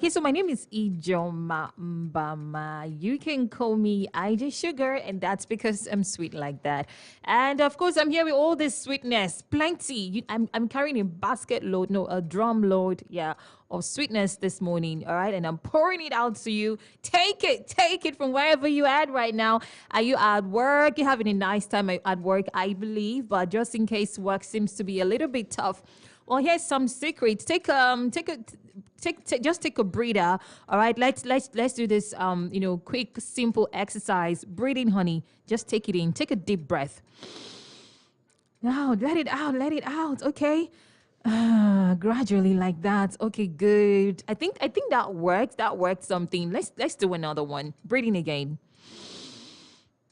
Okay, so my name is Ijoma Mbama. You can call me IJ Sugar, and that's because I'm sweet like that. And of course, I'm here with all this sweetness, plenty. I'm carrying a basket load, no, a drum load, yeah, of sweetness this morning. All right, and I'm pouring it out to you. Take it from wherever you at right now. Are you at work? You having a nice time at work, I believe, but just in case work seems to be a little bit tough. Well, here's some secrets. Just take a breather. All right, let's do this. Quick, simple exercise. Breathing, honey. Just take it in. Take a deep breath. Now, let it out. Let it out. Okay. Gradually, like that. Okay, good. I think that worked. That worked something. Let's do another one. Breathing again.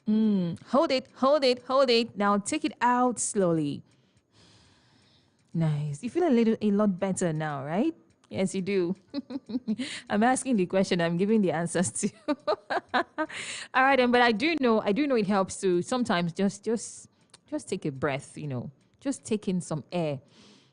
Hold it. Hold it. Hold it. Now take it out slowly. Nice. You feel a lot better now, right? Yes, you do. I'm asking the question. I'm giving the answers to. All right, then. But I do know it helps to sometimes just take a breath. Just take in some air.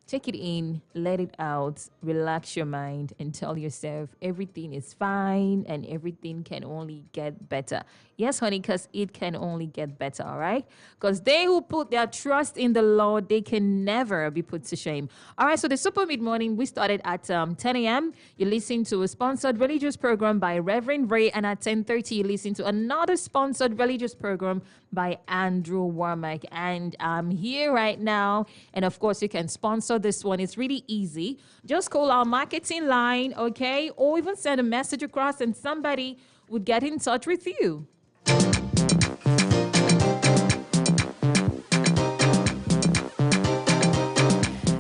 Take it in, let it out, relax your mind, and tell yourself everything is fine and everything can only get better. Yes, honey, because it can only get better, all right? Because they who put their trust in the Lord, they can never be put to shame. All right, so the Super Mid Morning, we started at 10 a.m. You listen to a sponsored religious program by Reverend Ray, and at 10:30, you listen to another sponsored religious program by Andrew Warmack. And I'm here right now. And of course, you can sponsor this one. It's really easy. Just call our marketing line, okay? Or even send a message across and somebody would get in touch with you.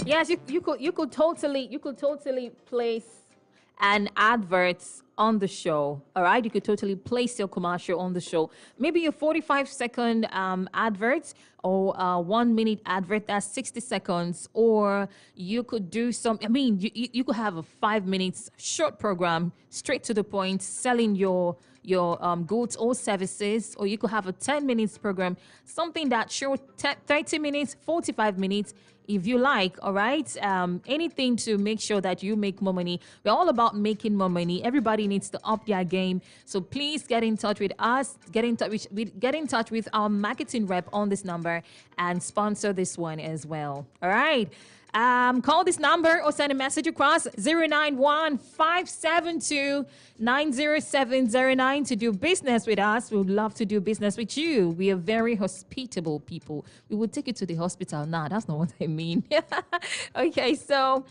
Yes, you could totally place an advert on the show. All right, you could totally place your commercial on the show. Maybe a 45-second advert or 1 minute advert that's 60 seconds, or you could do some. I mean, you could have a 5 minutes short program, straight to the point, selling your goods or services, or you could have a 10 minutes program, something that short 30 minutes, 45 minutes, if you like. All right, anything to make sure that you make more money. We're all about making more money. Everybody needs to up their game, so please get in touch with us, get in touch with our marketing rep on this number and sponsor this one as well. All right, call this number or send a message across 091-572-90709 to do business with us. We would love to do business with you. We are very hospitable people. We will take you to the hospital. Nah, that's not what I mean. Okay, so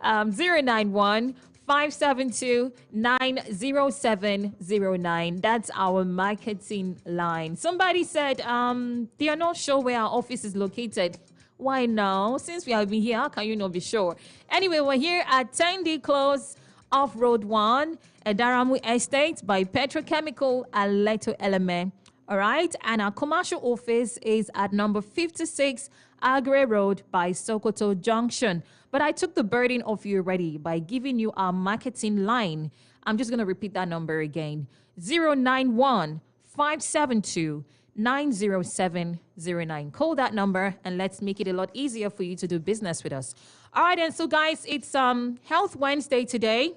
091 572-90709. That's our marketing line. Somebody said they are not sure where our office is located. Why now? Since we have been here, how can you not be sure? Anyway, we're here at 10D Close off Road 1 at Daramu Estate by Petrochemical Aleto Eleme. All right. And our commercial office is at number 56 Agre Road by Sokoto Junction. But I took the burden off you already by giving you our marketing line. I'm just going to repeat that number again. 091 572 90709. Call that number and let's make it a lot easier for you to do business with us. All right, and so guys, it's Health Wednesday today.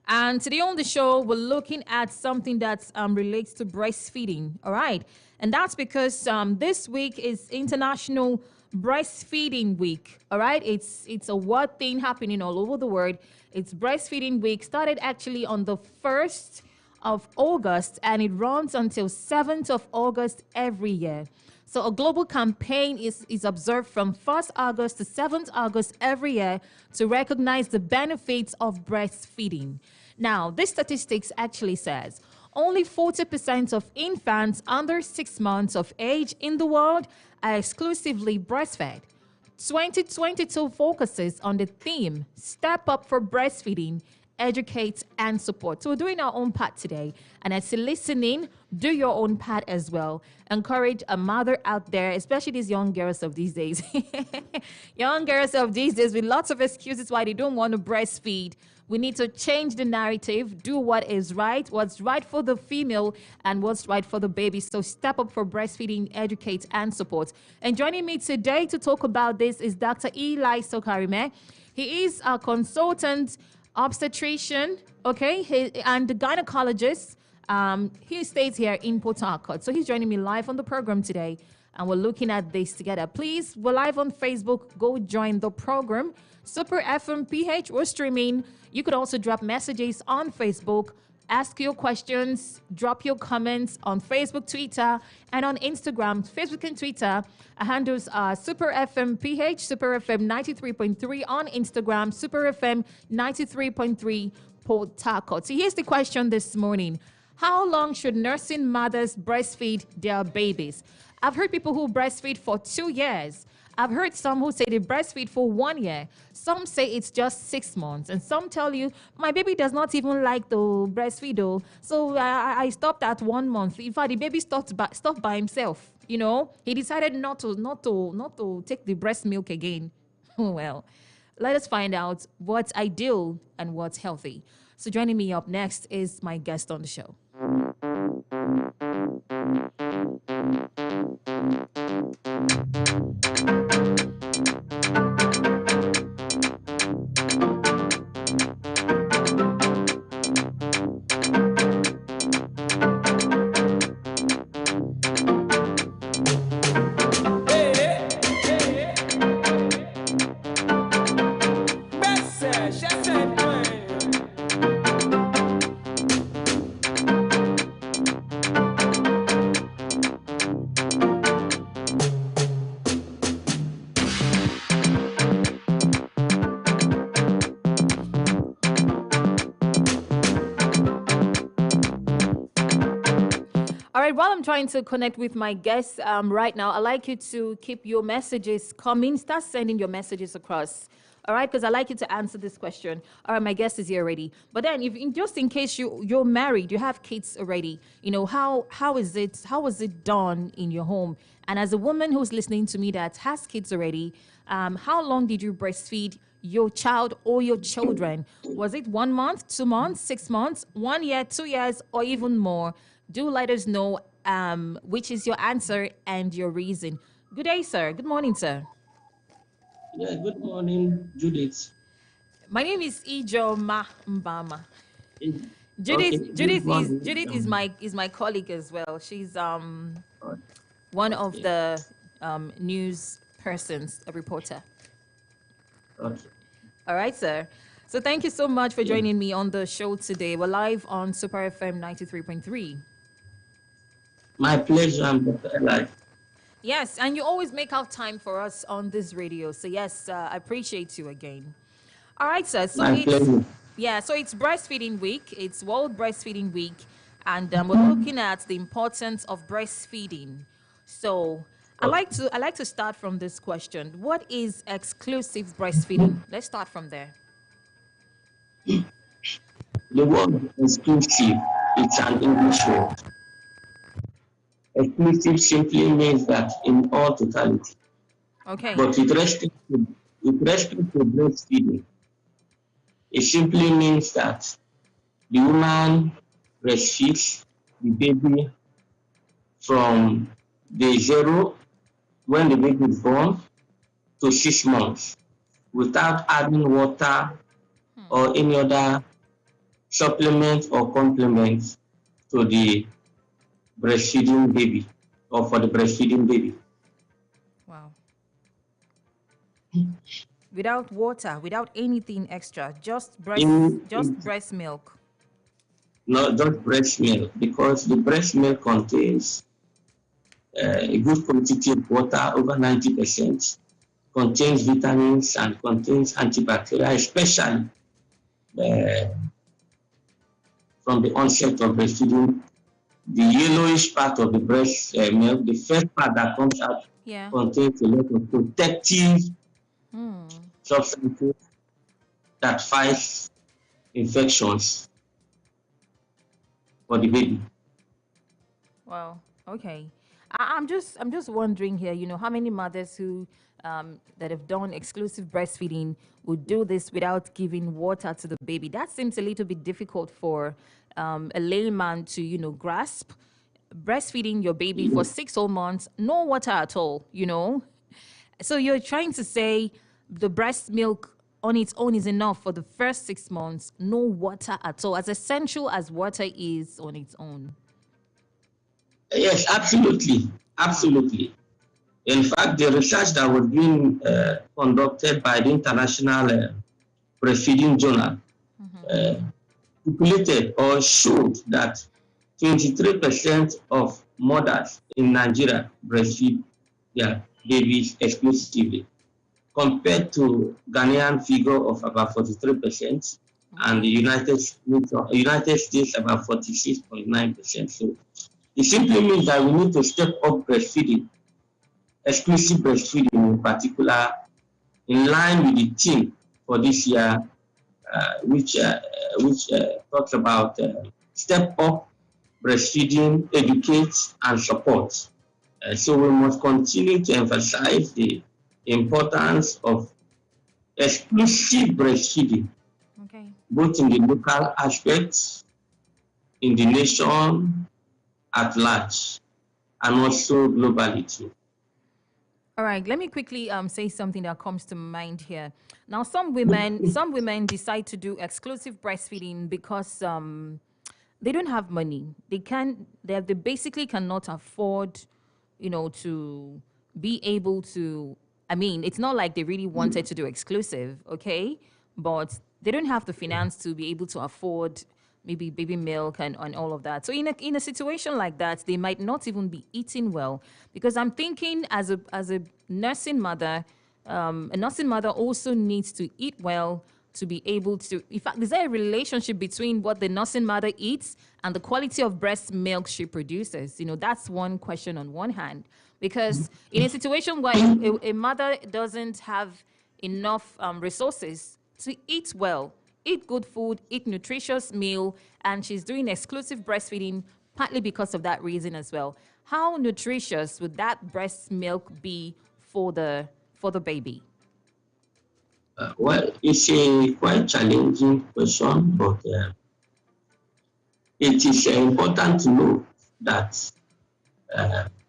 And today on the show, we're looking at something that relates to breastfeeding. All right, and that's because this week is International Breastfeeding Week. All right, it's a what thing happening all over the world. It's Breastfeeding Week. Started actually on the 1st of August, and it runs until 7th of August every year. So a global campaign is observed from 1st August to 7th August every year to recognize the benefits of breastfeeding. Now, this statistics actually says only 40% of infants under 6 months of age in the world are exclusively breastfed. 2022 focuses on the theme, Step Up for Breastfeeding, Educate and Support. So we're doing our own part today. And as you're listening, do your own part as well. Encourage a mother out there, especially these young girls of these days. Young girls of these days with lots of excuses why they don't want to breastfeed. We need to change the narrative, do what is right, what's right for the female and what's right for the baby. So step up for breastfeeding, educate and support. And joining me today to talk about this is Dr. Eli Sokarime. He is a consultant obstetrician, okay, and the gynecologist. He stays here in Port Harcourt. So he's joining me live on the program today, and we're looking at this together. Please, we're live on Facebook. Go join the program. Super FM PH, we're streaming. You could also drop messages on Facebook. Ask your questions, drop your comments on Facebook, Twitter, and on Instagram. Facebook and Twitter. Our handles are Super FM PH, Super FM 93.3 on Instagram, Super FM 93.3 Port Harcourt. So here's the question this morning. How long should nursing mothers breastfeed their babies? I've heard people who breastfeed for 2 years. I've heard some who say they breastfeed for 1 year. Some say it's just 6 months. And some tell you, my baby does not even like to breastfeed, though. So I stopped at 1 month. In fact, the baby stopped by himself. You know, he decided not to take the breast milk again. Well, let us find out what's ideal and what's healthy. So joining me up next is my guest on the show. While I'm trying to connect with my guests right now, I'd like you to keep your messages coming. Start sending your messages across. All right, because I'd like you to answer this question. All right, my guest is here already. But then, just in case you're married, you have kids already, how was it done in your home? And as a woman who's listening to me that has kids already, how long did you breastfeed your child or your children? Was it 1 month, 2 months, 6 months, 1 year, 2 years, or even more? Do let us know which is your answer and your reason. Good day, sir. Good morning, sir. Yeah, good morning, Judith. My name is Ijoma Mbama. Judith is my colleague as well. She's one of the news persons, a reporter. Okay. All right, sir. So thank you so much for joining me on the show today. We're live on Super FM 93.3. My pleasure. I'm alive. Yes, and you always make out time for us on this radio. So yes, I appreciate you again. All right, sir. So it's breastfeeding week. It's World Breastfeeding Week, and we're looking at the importance of breastfeeding. So I like to start from this question. What is exclusive breastfeeding? Let's start from there. The word exclusive, it's an English word. Exclusive simply means that in all totality. Okay. But with respect to breastfeeding, it simply means that the woman breastfeeds the baby from day 0, when the baby is born, to 6 months, without adding water or any other supplement or complement to the breastfeeding baby or for the breastfeeding baby. Wow. Without water, without anything extra, just breast milk. No, just breast milk, because the breast milk contains a good quantity of water, over 90%, contains vitamins and contains antibacterial, especially from the onset of breastfeeding. The yellowish part of the breast milk, the first part that comes out, contains a lot of protective substances that fight infections for the baby. Wow. Okay. I'm just wondering here. How many mothers who that have done exclusive breastfeeding would do this without giving water to the baby? That seems a little bit difficult for a layman to grasp. Breastfeeding your baby for 6 whole months, no water at all. So you're trying to say the breast milk on its own is enough for the first 6 months, no water at all, as essential as water is on its own? Yes, absolutely. Wow. Absolutely. In fact, the research that was being conducted by the International Breastfeeding Journal uh, stipulated or showed that 23% of mothers in Nigeria breastfeed their babies exclusively, compared to Ghanaian figure of about 43%, and the Okay. United States about 46.9%. So it simply means that we need to step up breastfeeding, exclusive breastfeeding in particular, in line with the theme for this year, which talks about step up breastfeeding, educate, and support. So we must continue to emphasize the importance of exclusive breastfeeding, Okay. both in the local aspects, in the nation at large, and also globally too. All right, let me quickly say something that comes to mind here. Now, some women decide to do exclusive breastfeeding because they don't have money. They basically cannot afford, to be able to. I mean, it's not like they really wanted to do exclusive, okay? But they don't have the finance to be able to afford maybe baby milk and all of that. So in a situation like that, they might not even be eating well. Because I'm thinking as a nursing mother, a nursing mother also needs to eat well to be able to. In fact, is there a relationship between what the nursing mother eats and the quality of breast milk she produces? That's one question on one hand. Because in a situation where a mother doesn't have enough resources to eat well, eat good food, eat nutritious meal, and she's doing exclusive breastfeeding partly because of that reason as well. How nutritious would that breast milk be for the baby? Well, it's a quite challenging question, but it is important to know that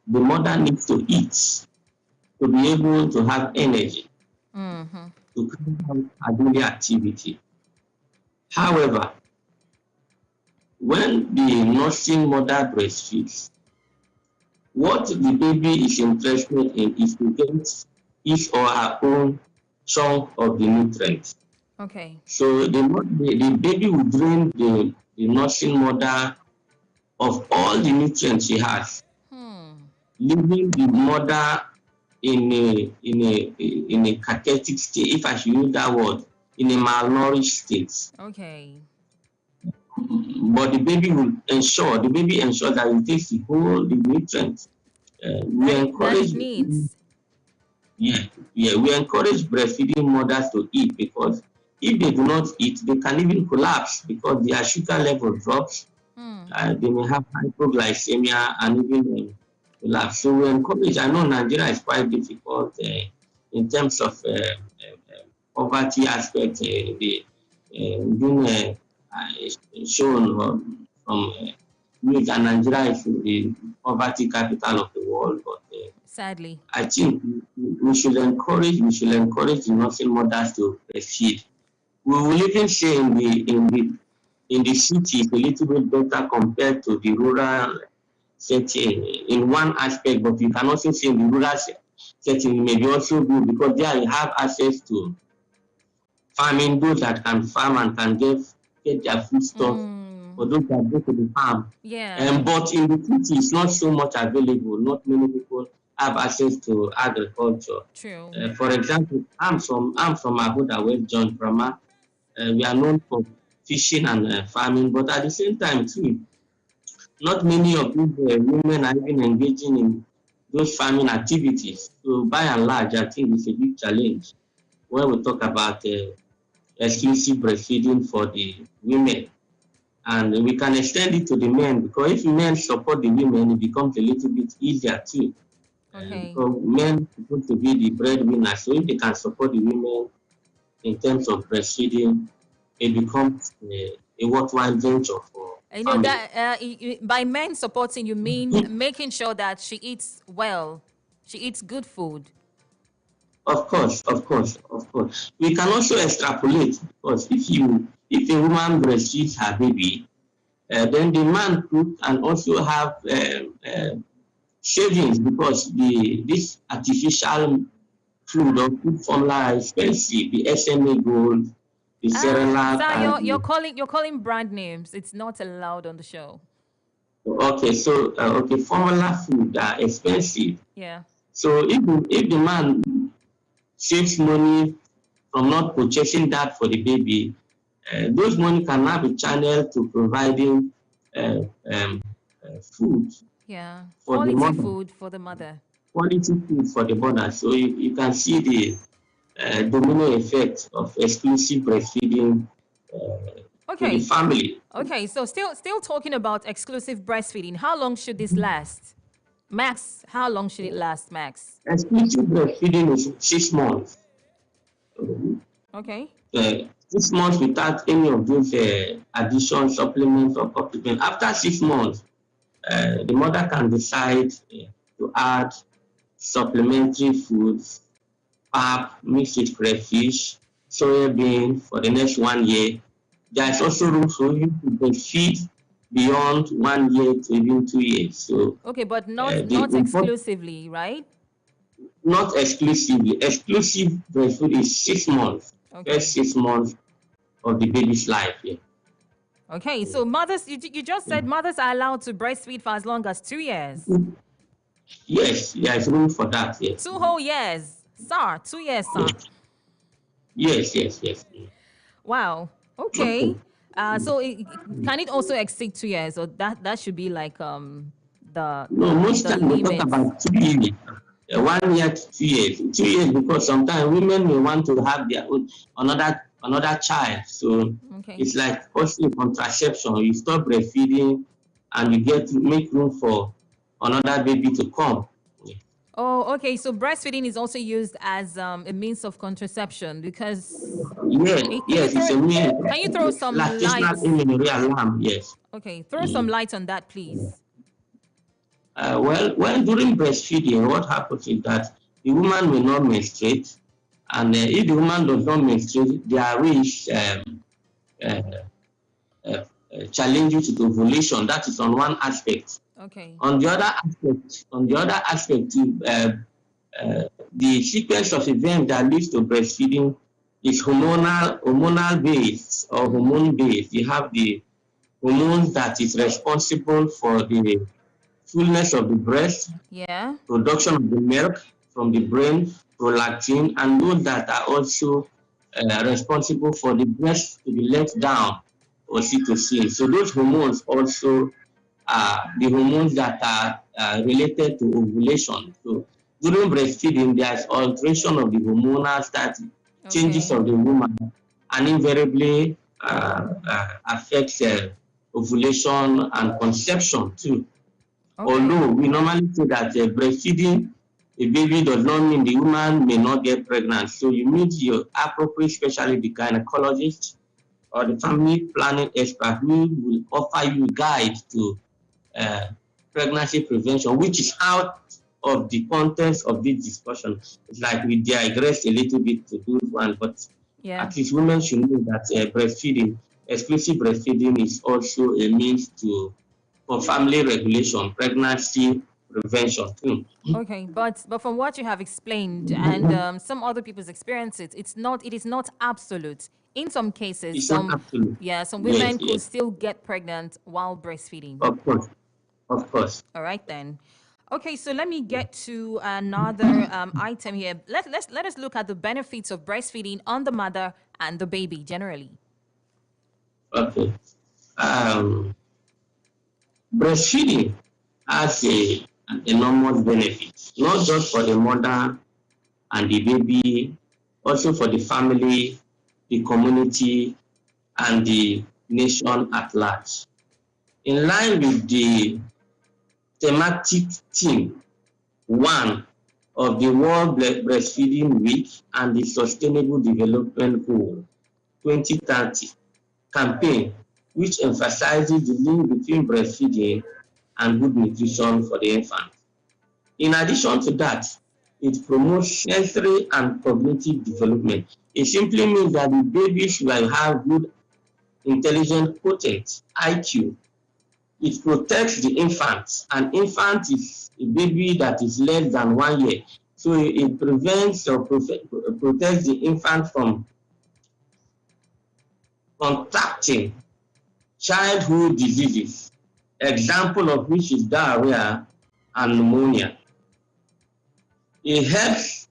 the mother needs to eat to be able to have energy to carry out her daily activity. However, when the nursing mother breastfeeds, what the baby is interested in is to get his or her own chunk of the nutrients. Okay. So the baby will drain the nursing mother of all the nutrients she has, leaving the mother in a pathetic state, if I should use that word, in a malnourished state. Okay. But the baby ensures that it takes the nutrients. We That it encourage, needs. yeah, yeah, we encourage breastfeeding mothers to eat, because if they do not eat, they can even collapse because their sugar level drops. They may have hypoglycemia and even collapse. So we encourage. I know Nigeria is quite difficult in terms of poverty aspect. The being shown from news that Nigeria is the poverty capital of the world, but Sadly. I think we should encourage the nursing mothers to breastfeed. We will even say in the city it's a little bit better compared to the rural setting in one aspect, but you can also say in the rural setting may be also good, because there you have access to farming, those that can farm and can get their food stuff for those that go to the farm. Yeah. But in the city, it's not so much available. Not many people have access to agriculture. True. For example, I'm from Abuja, West John Brahma. We are known for fishing and farming, but at the same time too, not many of these women are even engaging in those farming activities. So by and large, I think it's a big challenge when we talk about exclusive breastfeeding for the women. And we can extend it to the men, because if men support the women, it becomes a little bit easier too. Okay. Because men are supposed to be the breadwinner. So if they can support the women in terms of breastfeeding, it becomes a worthwhile venture for You know family. that by men supporting, you mean making sure that she eats well, she eats good food. Of course, of course, of course. We can also extrapolate because if a woman breastfeeds her baby, then the man could and also have savings because this artificial food or food formula are expensive. The SMA Gold, the Cerelac, Sir, and you're calling brand names. It's not allowed on the show. okay, so formula food are expensive. Yeah. So if the man saves money from not purchasing that for the baby, those money can now be channeled to providing food Yeah. for the Quality mother, food for the mother. quality food for the mother. So you can see the domino effect of exclusive breastfeeding to the Okay. family. Okay. So still talking about exclusive breastfeeding. How long should this last? Max, how long should it last, Max? Exclusive breastfeeding is 6 months. Okay. 6 months without any of those additions, supplements, or supplements. After 6 months, the mother can decide to add supplementary foods, pap, mixed with crayfish, soya bean for the next 1 year. There is also room for you to breastfeed beyond 1 year to even 2 years. So Okay, but not the exclusively, right? not exclusively. Exclusive breastfeed is 6 months. Okay. First 6 months of the baby's life. Yeah. Okay, so mothers, you just said mothers are allowed to breastfeed for as long as 2 years. Yes, there is room for that. Yes. 2 whole years. Sir, 2 years, sir. Yes. Wow. Okay. So can it also exceed 2 years, or that should be like the Most the times we talk limit? about 2 years. 1 year to 2 years. 2 years because sometimes women may want to have their own another child. So Okay. it's like also contraception. You stop breastfeeding and you get to make room for another baby to come. Oh, okay. So breastfeeding is also used as a means of contraception because Yes, it's a mean can you throw some light? lactational amenorrhea alarm. Yes. Okay, throw some light on that, please. Well, during breastfeeding, what happens is that the woman will not menstruate, and if the woman does not menstruate, there is challenges to ovulation. That is on one aspect. Okay. On the other aspect, the sequence of events that leads to breastfeeding is hormonal based or hormone based. You have the hormones that is responsible for the fullness of the breast, Yeah. production of the milk from the brain, prolactin, and those that are also responsible for the breast to be let down, oxytocin. So those hormones also are the hormones that are related to ovulation. So during breastfeeding, there's alteration of the hormonal status, changes of the woman, and invariably affects ovulation and conception too. Okay. Although we normally say that breastfeeding a baby does not mean the woman may not get pregnant. So you meet your appropriate, especially the gynecologist or the family planning expert who will offer you guide to pregnancy prevention, which is out of the contents of this discussion. It's like we digress a little bit to do one, but at least women should know that breastfeeding, exclusive breastfeeding, is also a means for family regulation, pregnancy prevention too. Okay, but from what you have explained and some other people's experiences, it is not absolute. In some cases, It's not absolute. some women could still get pregnant while breastfeeding. Of course. All right then. Okay, so let me get to another item here. Let us look at the benefits of breastfeeding on the mother and the baby generally. Okay. Breastfeeding has an enormous benefit, not just for the mother and the baby, also for the family, the community, and the nation at large. In line with the thematic theme 1 of the World Breastfeeding Week and the Sustainable Development Goal 2030 campaign, which emphasizes the link between breastfeeding and good nutrition for the infant. In addition to that, it promotes sensory and cognitive development. It simply means that the babies will have good intelligent quotient, IQ. It protects the infant. An infant is a baby that is less than 1 year. So it prevents or protects the infant from contracting childhood diseases, example of which is diarrhea and pneumonia. It helps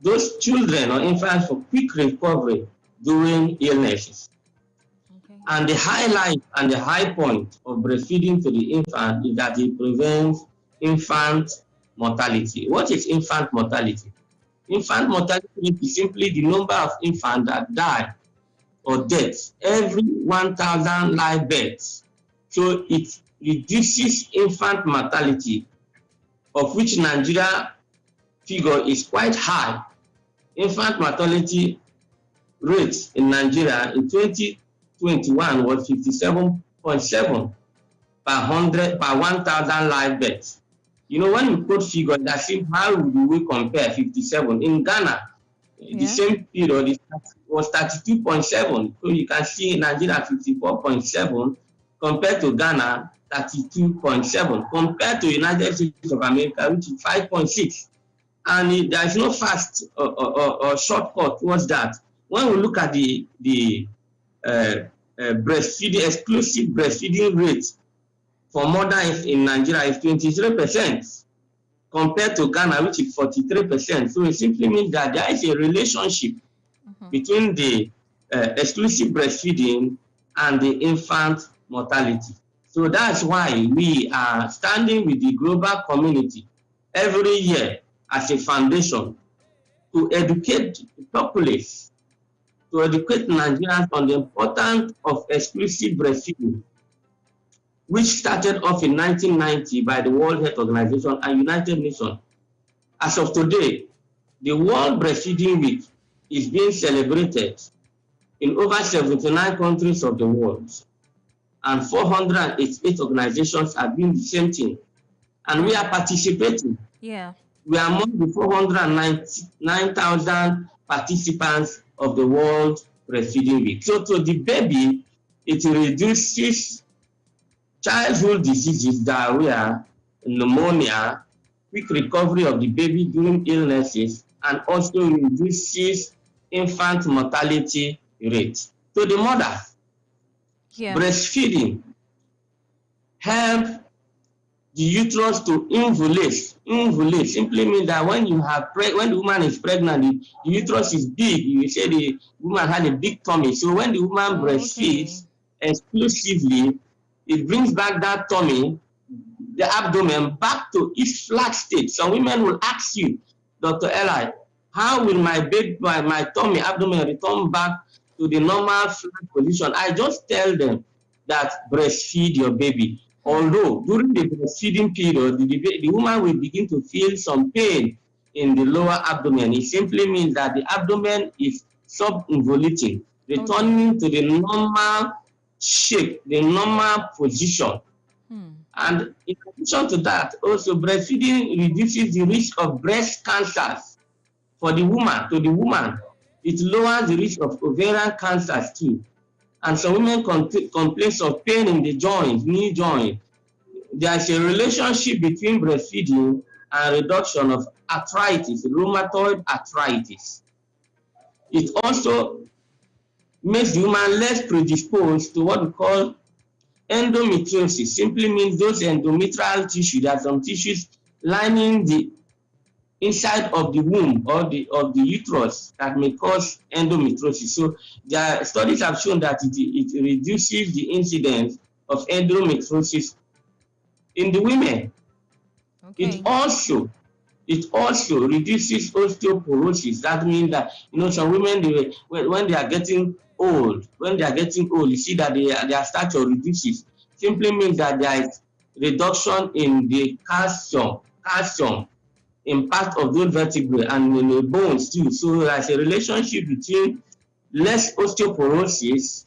those children or infants for quick recovery during illnesses. Okay. And the highlight and the high point of breastfeeding to the infant is that it prevents infant mortality. What is infant mortality? Infant mortality is simply the number of infants that die or death every 1,000 live births. So it reduces infant mortality, of which Nigeria figure is quite high. Infant mortality rate in Nigeria in 2021 was 57.7 per 1,000 live births. You know, when we quote figures, that seems how do we compare 57? In Ghana, the same period was 32.7. So you can see in Nigeria 54.7 compared to Ghana 32.7 compared to United States of America, which is 5.6. And there is no fast or shortcut towards that. When we look at the breastfeeding, exclusive breastfeeding rate for mothers in Nigeria is 23% compared to Ghana, which is 43%. So it simply means that there is a relationship between the exclusive breastfeeding and the infant mortality. So that's why we are standing with the global community every year as a foundation to educate the populace, to educate Nigerians on the importance of exclusive breastfeeding, which started off in 1990 by the World Health Organization and United Nations. As of today, the World Breastfeeding Week is being celebrated in over 79 countries of the world, and 488 organizations are doing the same thing. And we are participating. Yeah. We are among the 499,000 participants of the World Breastfeeding Week. So to the baby, it reduces childhood diseases, diarrhea, pneumonia, quick recovery of the baby during illnesses, and also reduces infant mortality rate. To the mother, breastfeeding helps the uterus to ovulate. Ovulate simply means that when the woman is pregnant, the uterus is big. You say the woman had a big tummy. So when the woman breastfeeds exclusively, it brings back that tummy, the abdomen, back to its flat state. Some women will ask you, Dr. Eli, how will my tummy, abdomen return back to the normal flat position? I just tell them that breastfeed your baby. Although during the breastfeeding period, the woman will begin to feel some pain in the lower abdomen. It simply means that the abdomen is subinvoluting, returning to the normal shape, the normal position. And in addition to that, also breastfeeding reduces the risk of breast cancers for the woman, to the woman. It lowers the risk of ovarian cancers too. And some women complain of pain in the joint, knee joint. There is a relationship between breastfeeding and reduction of arthritis, rheumatoid arthritis. It also makes the woman less predisposed to what we call endometriosis. Simply means those endometrial tissue, there are some tissues lining the inside of the womb or of the uterus that may cause endometriosis. So there studies have shown that it reduces the incidence of endometriosis in the women. It also reduces osteoporosis. That means that some women when they are getting old, you see that their stature reduces. Simply means that there is reduction in the calcium impact of those vertebrae and in the bones too. So there's a relationship between less osteoporosis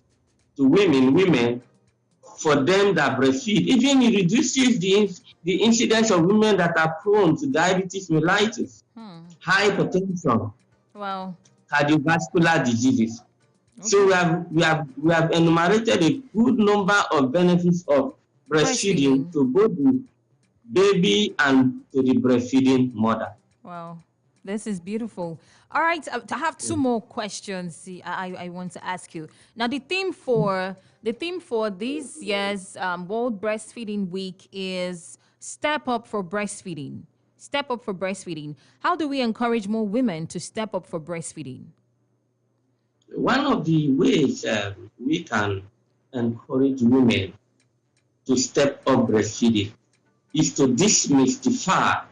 to women for them that breastfeed. Even it reduces the incidence of women that are prone to diabetes mellitus. hypertension, Wow. cardiovascular diseases. So Okay. we have enumerated a good number of benefits of breastfeeding Breastfeeding. to both the baby and to the breastfeeding mother. Wow. This is beautiful. All right, I have two more questions. I want to ask you. Now, the theme for this year's World Breastfeeding Week is step up for breastfeeding. Step up for breastfeeding. How do we encourage more women to step up for breastfeeding? One of the ways we can encourage women to step up breastfeeding is to demystify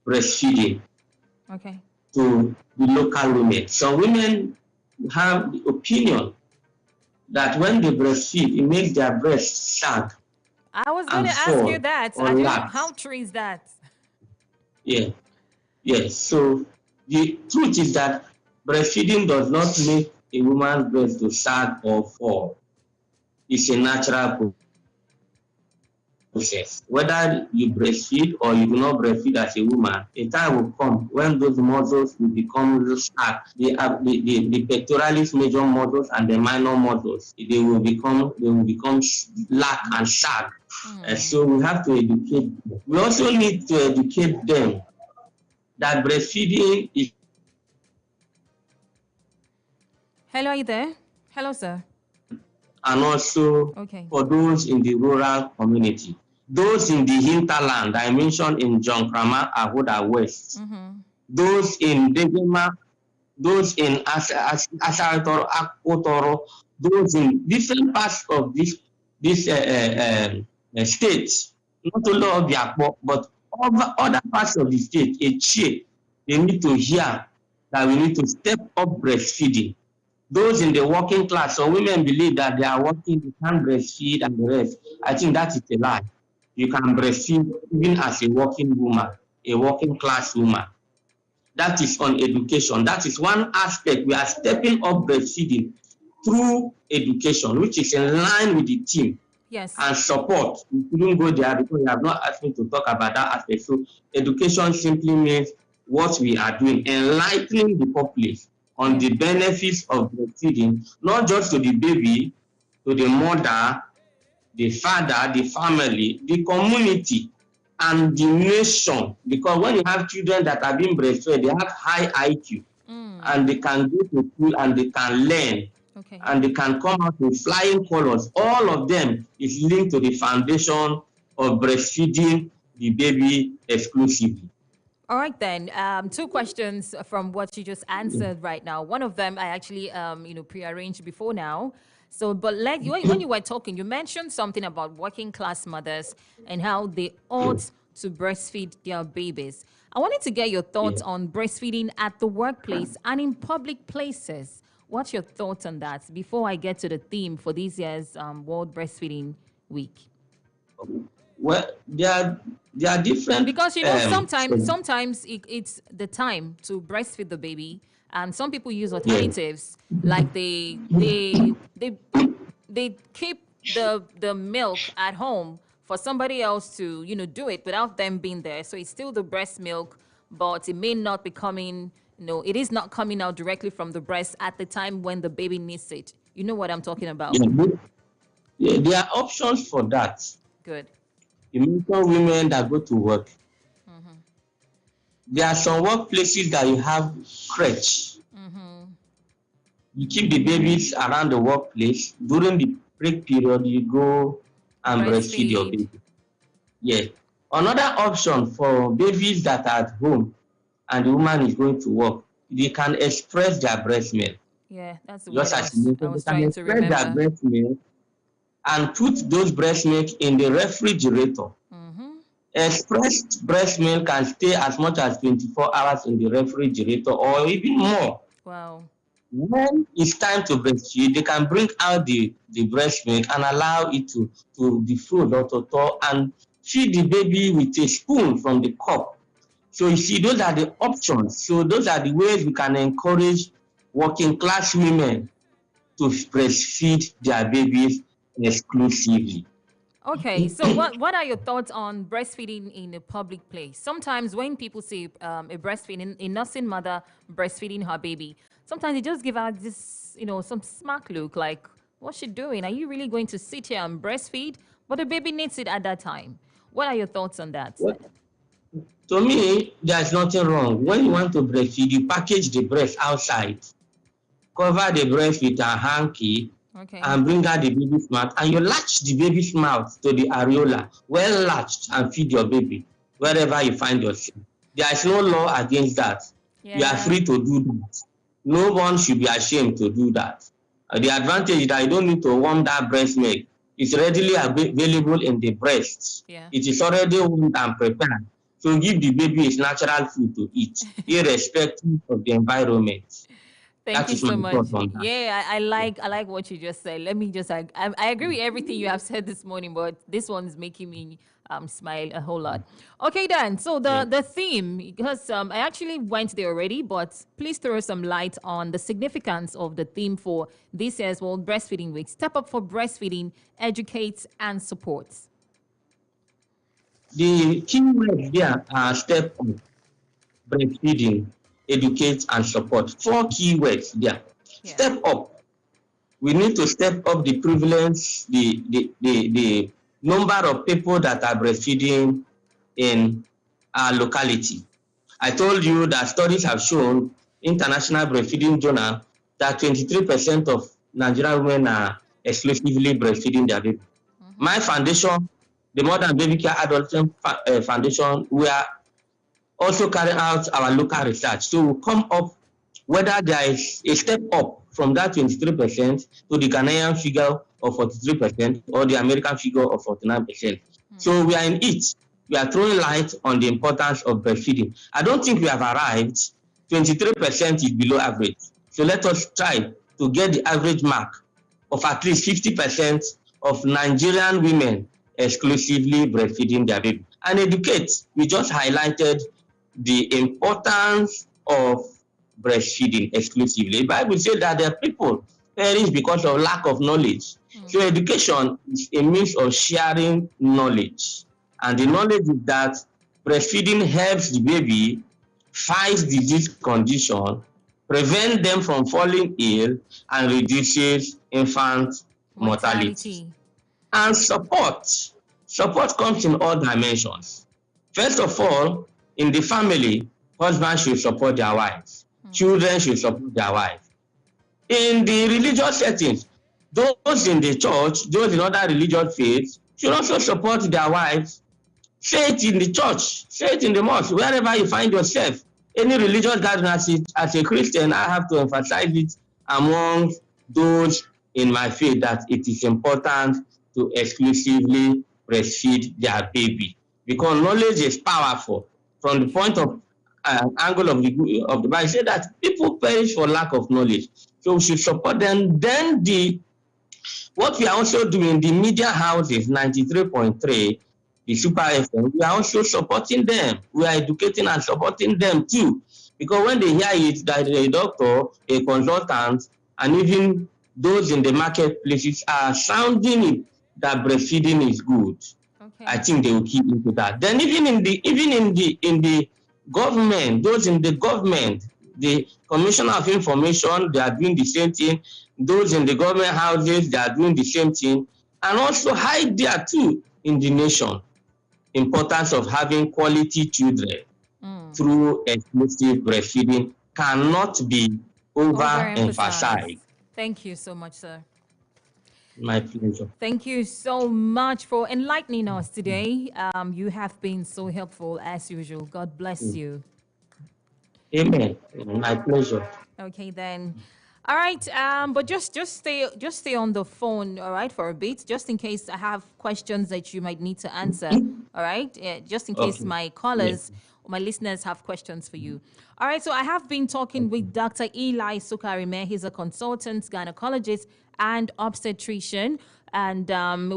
breastfeeding Okay. to the local women. Some women have the opinion that when they breastfeed, it makes their breasts sag I was going and to ask you fall that. or I don't know lax. how true is that. Yeah, yes. So the truth is that breastfeeding does not make a woman's breast to sag or fall. It's a natural process. Whether you breastfeed or you do not breastfeed as a woman, a time will come when those muscles will become sag. The pectoralis major muscles and the minor muscles, they will become lack and sag. So we have to educate them. We also need to educate them that breastfeeding is, Hello, are you there? Hello, sir. and also Okay. for those in the rural community. Those in the hinterland, I mentioned in John Krama, Ahoda West. Those in Degema, those in Asharitoro, Akotoro, those in different parts of this state, not only of Yakbo, but other parts of the state, they need to hear that we need to step up breastfeeding. Those in the working class, so women believe that they are working, they can't breastfeed and the rest. I think that is a lie. You can breastfeed even as a working woman, a working class woman. That is on education. That is one aspect. We are stepping up breastfeeding through education, which is in line with the team. Yes. And support. We couldn't go there because you have not asked me to talk about that aspect. So education simply means what we are doing, enlightening the populace on the benefits of breastfeeding, not just to the baby, to the mother, the father, the family, the community, and the nation. Because when you have children that are being breastfed, they have high IQ, and they can go to school and they can learn, and they can come out with flying colors. All of them is linked to the foundation of breastfeeding the baby exclusively. All right, then. Two questions from what you just answered right now. One of them I actually, prearranged before now. So, but when you were talking, you mentioned something about working class mothers and how they ought to breastfeed their babies. I wanted to get your thoughts on breastfeeding at the workplace and in public places. What's your thoughts on that before I get to the theme for this year's World Breastfeeding Week? Well, there are different, because sometimes it's the time to breastfeed the baby, and some people use alternatives like they keep the milk at home for somebody else to do it without them being there. So it's still the breast milk, but it may not be coming. It is not coming out directly from the breast at the time when the baby needs it. You know what I'm talking about? There are options for that. Good. You mention women that go to work. There are some workplaces that you have crèche. You keep the babies around the workplace. During the break period, you go and breastfeed your baby. Yes. Another option for babies that are at home and the woman is going to work, they can express their breast milk. Yeah, that's the just as you I was trying to remember. Their breast milk and put those breast milk in the refrigerator. Expressed breast milk can stay as much as 24 hours in the refrigerator or even more. Wow. When it's time to breastfeed, they can bring out the breast milk and allow it to defrost or to thaw and feed the baby with a spoon from the cup. So you see, those are the options. So those are the ways we can encourage working class women to breastfeed their babies exclusively. Okay, so what are your thoughts on breastfeeding in a public place? Sometimes when people say a breastfeeding, a nursing mother breastfeeding her baby, sometimes they just give out this, some smack look like, what's she doing? Are you really going to sit here and breastfeed? But the baby needs it at that time. What are your thoughts on that? Well, to me, there's nothing wrong. When you want to breastfeed, you package the breast outside, cover the breast with a hanky, Okay. and bring out the baby's mouth, and you latch the baby's mouth to the areola, well latched, and feed your baby wherever you find yourself. There is no law against that. You are Yeah. free to do that. No one should be ashamed to do that. The advantage is that you don't need to warm that breast milk. It's readily available in the breast. Yeah. It is already warmed and prepared. So give the baby its natural food to eat, irrespective of the environment. Thank That you is my so much. thought on that. Yeah, I Yeah. like what you just said. Let me just I agree with everything you have said this morning, but this one is making me smile a whole lot. Okay, Dan. So Yeah. the theme, because I actually went there already, but please throw some light on the significance of the theme for this year's World Breastfeeding Week. Step up for breastfeeding, educates and supports. The key words there are step up, breastfeeding, educate, and support. 4 keywords there. Yeah. Step up. We need to step up the prevalence, the number of people that are breastfeeding in our locality. I told you that studies have shown, International Breastfeeding Journal, that 23% of Nigerian women are exclusively breastfeeding their baby. My foundation, the Mother and Baby Care Adolescent Foundation, we are also carrying out our local research. So we'll come up whether there is a step up from that 23% to the Ghanaian figure of 43% or the American figure of 49%. So we are in it. We are throwing light on the importance of breastfeeding. I don't think we have arrived. 23% is below average. So let us try to get the average mark of at least 50% of Nigerian women exclusively breastfeeding their baby. And educate, we just highlighted the importance of breastfeeding exclusively. The Bible says that the people perish because of lack of knowledge. So education is a means of sharing knowledge. And the knowledge is that breastfeeding helps the baby fight disease condition, prevent them from falling ill, and reduces infant mortality. And support. Support comes in all dimensions. First of all, in the family, husbands should support their wives. Children should support their wives. In the religious settings, those in the church, those in other religious faiths, should also support their wives. Say it in the church, say it in the mosque, wherever you find yourself. Any religious gathering, as a Christian, I have to emphasize it among those in my faith that it is important to exclusively breastfeed their baby, because knowledge is powerful. From the point of angle of the Bible, say that people perish for lack of knowledge, so we should support them. Then what we are also doing, the media houses, 93.3, the Super FM, we are also supporting them. We are educating and supporting them too, because when they hear it that a doctor, a consultant, and even those in the marketplaces are sounding it that breastfeeding is good, Okay. I think they will keep into that. Then even in the government, those in the government, the Commissioner of Information, they are doing the same thing. Those in the government houses, they are doing the same thing. And also high there too in the nation, importance of having quality children through exclusive breastfeeding cannot be overemphasized. Thank you so much, sir. My pleasure. Thank you so much for enlightening us today. You have been so helpful as usual. God bless you. Amen. My pleasure. Okay, then. All right. But just stay on the phone, all right, for a bit, just in case I have questions that you might need to answer. All right. Yeah, just in case Okay. my callers or my listeners have questions for you. All right. So I have been talking with Dr. Eli Sukarime. He's a consultant, gynecologist, and obstetrician. And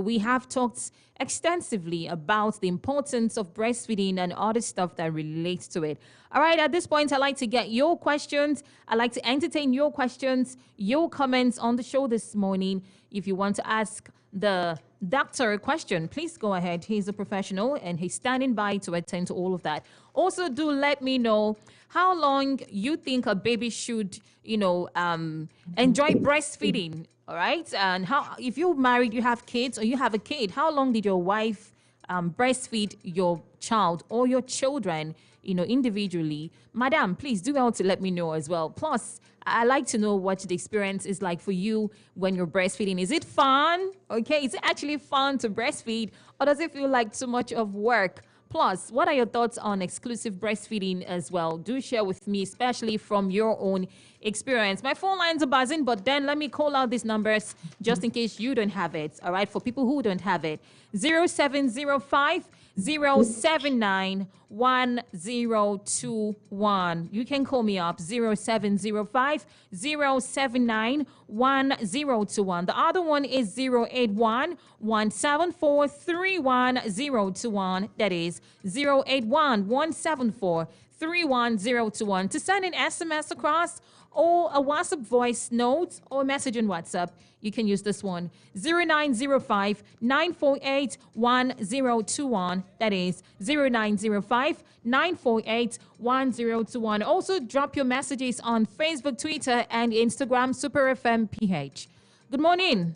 we have talked extensively about the importance of breastfeeding and other stuff that relates to it. All right, at this point, I'd like to get your questions. I'd like to entertain your questions, your comments on the show this morning. If you want to ask the doctor a question, please go ahead. He's a professional and he's standing by to attend to all of that. Also, do let me know how long you think a baby should, enjoy breastfeeding. All right. And how, if you're married, you have kids or you have a kid, how long did your wife breastfeed your child or your children, individually? Madam, please do well to let me know as well. Plus, I like to know what the experience is like for you when you're breastfeeding. Is it fun? Okay, is it actually fun to breastfeed, or does it feel like too much of work? Plus, what are your thoughts on exclusive breastfeeding as well? Do share with me, especially from your own experience. My phone lines are buzzing, but then let me call out these numbers just in case you don't have it. All right, for people who don't have it, 0705 079 1021. You can call me up 0705 079 1021. The other one is 081 174 31021. That is 081 174 31021. To send an SMS across or a WhatsApp voice note or message on WhatsApp, you can use this one, 0905 948 1021. That is 0905 948 1021. Also, drop your messages on Facebook, Twitter, and Instagram, Super FM PH. Good morning.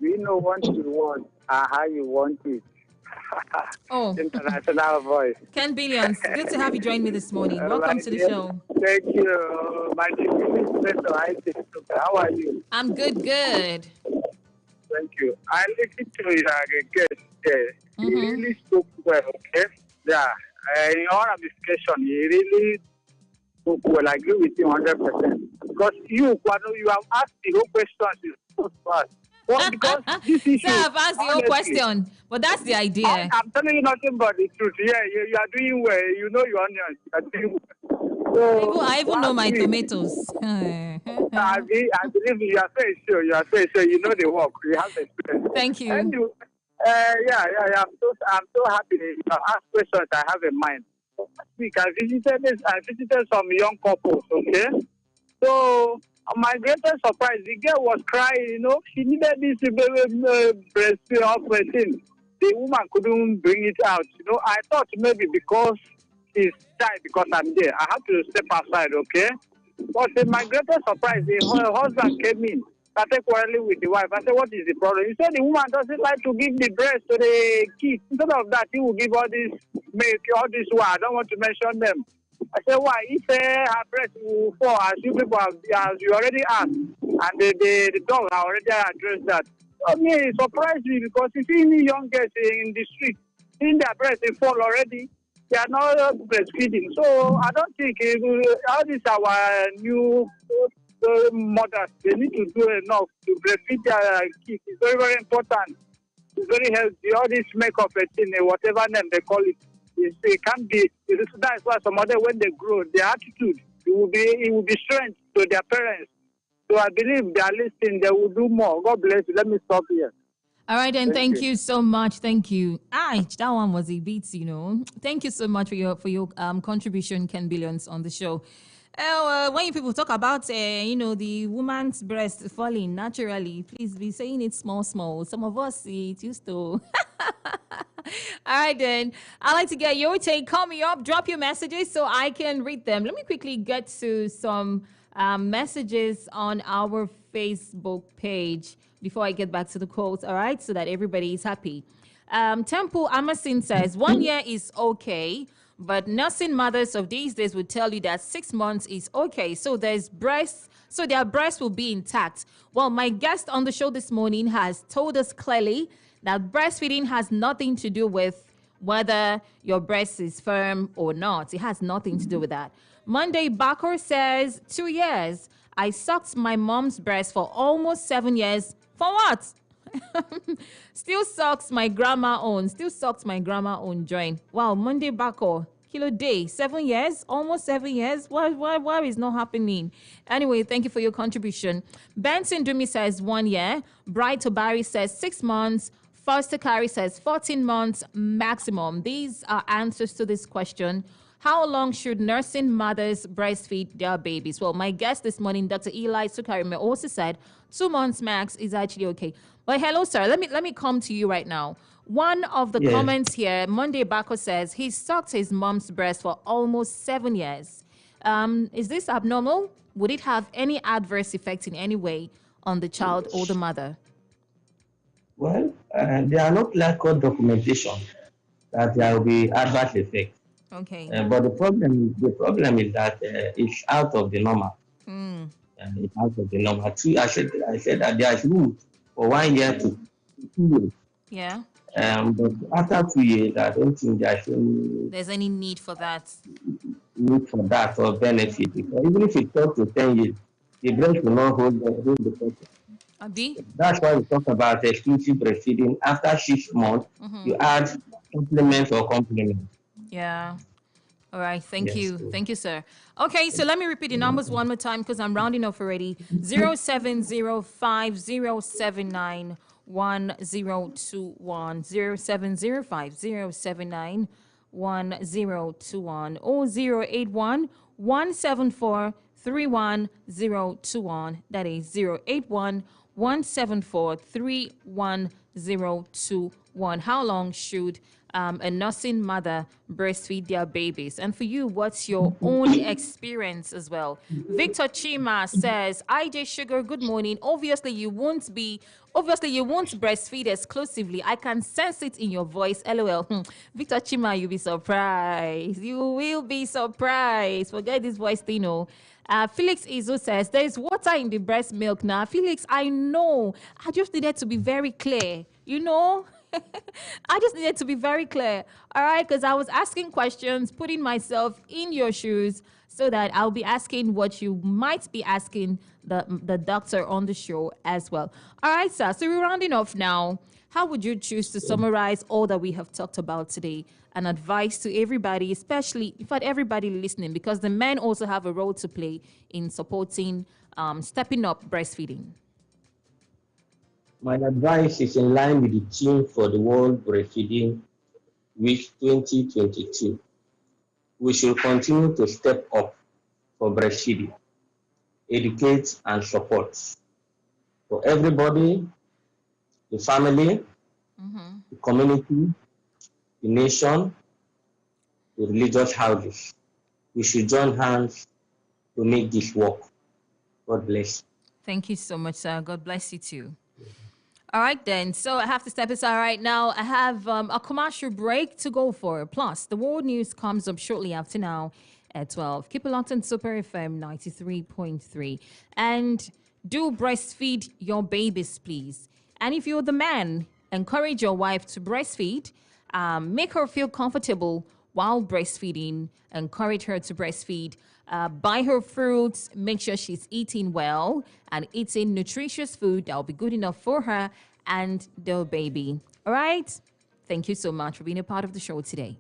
We know what you want and how you want it. Oh, International voice. Ken Billions, good to have you join me this morning. Welcome to the show. Thank you. My name is Mr. Isaac. How are you? I'm good. Thank you. I listened to your guest there. He really spoke well, okay? Yeah. In all ramification, he really spoke well. I agree with you 100%. Because you have asked the whole questions you supposed to ask. Well, because this issue, Sir, I've asked your question, but that's the idea. I'm telling you nothing but the truth. Yeah, you are doing well. You know your onions. You are doing well. I even know my tomatoes. I believe you are very sure. You know the work. You have the experience. Thank you. And you I'm so happy you ask questions I have in mind. Last week I visited some young couples. Okay, so my greatest surprise, the girl was crying. She needed this breast thing. The woman couldn't bring it out. I thought maybe because she's shy because I'm there, I have to step aside. Okay, but my greatest surprise, her husband came in, started quarreling with the wife. I said, "What is the problem?" He said, "The woman doesn't like to give the breast to the kids. Instead of that, he will give all this milk, all this one. I don't want to mention them." I said, "Why?" He said, "Her breast will fall, as you people as you already asked, and the dog already addressed that." Me, it surprised me because you see any young girls in the street, seeing their breast they fall already, they are not breastfeeding. So I don't think all these our new mothers, they need to do enough to breastfeed their kids. It's very, very important. It's very healthy. All this makeup thing, whatever name they call it, it can be. That's why some other when they grow, their attitude it will be strength to their parents. So I believe they are listening. They will do more. God bless you. Let me stop here. All right, and thank you so much. Thank you. That one was a beat, Thank you so much for your contribution, Ken Billions, on the show. When you people talk about, the woman's breast falling naturally, please be saying it small. Some of us see it used to. All right, then. I'd like to get your take. Call me up. Drop your messages so I can read them. Let me quickly get to some messages on our Facebook page before I get back to the quotes, all right, so that everybody is happy. Temple Amasin says, 1 year is okay, but nursing mothers of these days would tell you that 6 months is okay. So their breasts will be intact. Well, my guest on the show this morning has told us clearly that breastfeeding has nothing to do with whether your breast is firm or not. It has nothing to do with that. Monday Bakor says, 2 years. I sucked my mom's breast for almost 7 years. For what? Still sucks my grandma own joint. Wow, Monday Bakor, kilo day, 7 years, almost 7 years. Why is not happening? Anyway, thank you for your contribution. Benson Dumi says 1 year. Bright Tobari says 6 months. Foster Carey says 14 months maximum. These are answers to this question. How long should nursing mothers breastfeed their babies? Well, my guest this morning, Dr. Eli Sukarime, also said 2 months max is actually okay. But hello, sir. Let me come to you right now. One of the comments here, Monday Bako says he sucked his mom's breast for almost 7 years. Is this abnormal? Would it have any adverse effect in any way on the child or the mother? Well, there are no clear-cut documentation that there will be adverse effects. Okay. But the problem is that it's out of the normal. It's out of the normal. I said that there is room for 1 year to 2 years. Yeah. But after 2 years, I don't think there's any need for that. Need for that or benefit. Because even if it talks to 10 years, the breast will not hold the person. That's why we talk about exclusive breastfeeding. After 6 months, you add supplements or complements. Yeah. All right. Thank you. Thank you, sir. Okay. So let me repeat the numbers one more time because I'm rounding off already. 0705-079-1021. 0705-079-1021 or 081-174-31021. That is 081-174-31021. How long should a nursing mother breastfeed their babies? And for you, what's your own experience as well? Victor Chima says, IJ Sugar, good morning. Obviously you won't breastfeed exclusively. I can sense it in your voice. LOL. Victor Chima, you'll be surprised. You will be surprised. Forget this voice thing, no. Felix Izo says, there is water in the breast milk now. Felix, I know. I just needed to be very clear, you know? I just needed to be very clear, all right? Because I was asking questions, putting myself in your shoes so that I'll be asking what you might be asking the doctor on the show as well. All right, sir. So we're rounding off now. How would you choose to summarize all that we have talked about today and advice to everybody, especially, in fact, everybody listening, because the men also have a role to play in supporting, stepping up breastfeeding? My advice is in line with the theme for the World Breastfeeding Week 2022. We should continue to step up for breastfeeding, educate and support for everybody, the family, the community, the nation, the religious houses. We should join hands to make this work. God bless. Thank you so much, sir. God bless you too. All right, then. So I have to step aside right now. I have a commercial break to go for. Plus, the world news comes up shortly after now at 12. Keep it locked on Super FM 93.3. And do breastfeed your babies, please. And if you're the man, encourage your wife to breastfeed. Make her feel comfortable while breastfeeding. Encourage her to breastfeed. Buy her fruits, make sure she's eating well and eating nutritious food that will be good enough for her and the baby. All right? Thank you so much for being a part of the show today.